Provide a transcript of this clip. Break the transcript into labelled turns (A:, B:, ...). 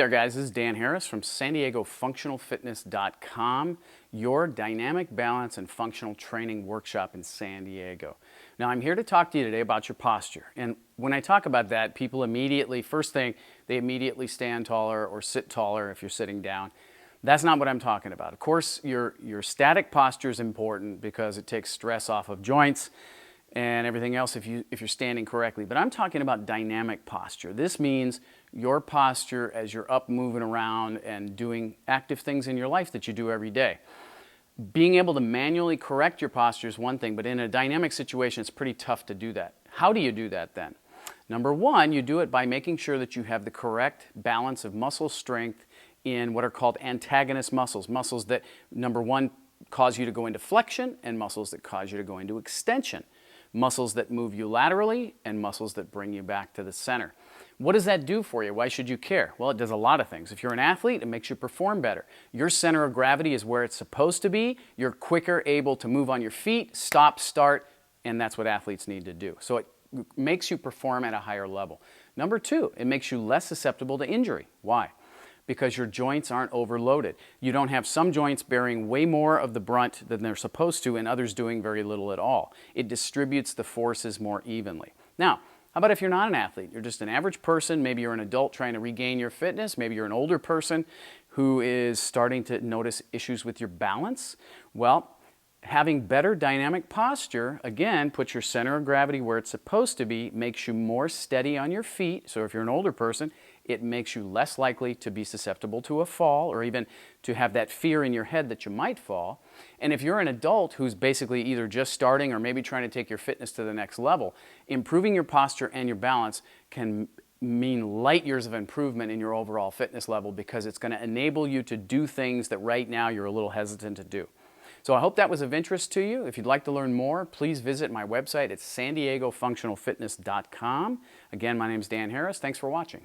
A: there guys, this is Dan Harris from San Diego FunctionalFitness.com, your dynamic balance and functional training workshop in San Diego. Now I'm here to talk to you today about your posture. And when I talk about that, people immediately, first thing, they immediately stand taller or sit taller if you're sitting down. That's not what I'm talking about. Of course, your static posture is important because it takes stress off of joints and everything else if you're standing correctly. But I'm talking about dynamic posture. This means your posture as you're up moving around and doing active things in your life that you do every day. Being able to manually correct your posture is one thing, but in a dynamic situation, it's pretty tough to do that. How do you do that then? Number one, you do it by making sure that you have the correct balance of muscle strength in what are called antagonist muscles. Muscles that, number one, cause you to go into flexion, and muscles that cause you to go into extension. Muscles that move you laterally, and muscles that bring you back to the center. What does that do for you? Why should you care? Well, it does a lot of things. If you're an athlete, it makes you perform better. Your center of gravity is where it's supposed to be. You're quicker able to move on your feet, stop, start, and that's what athletes need to do. So it makes you perform at a higher level. Number two, it makes you less susceptible to injury. Why? Because your joints aren't overloaded. You don't have some joints bearing way more of the brunt than they're supposed to and others doing very little at all. It distributes the forces more evenly. Now, how about if you're not an athlete? You're just an average person. Maybe you're an adult trying to regain your fitness. Maybe you're an older person who is starting to notice issues with your balance. Well, having better dynamic posture, again, puts your center of gravity where it's supposed to be, makes you more steady on your feet. So if you're an older person, it makes you less likely to be susceptible to a fall or even to have that fear in your head that you might fall. And if you're an adult who's basically either just starting or maybe trying to take your fitness to the next level, improving your posture and your balance can mean light years of improvement in your overall fitness level because it's going to enable you to do things that right now you're a little hesitant to do. So I hope that was of interest to you. If you'd like to learn more, please visit my website at SanDiegoFunctionalFitness.com. Again, my name is Dan Harris. Thanks for watching.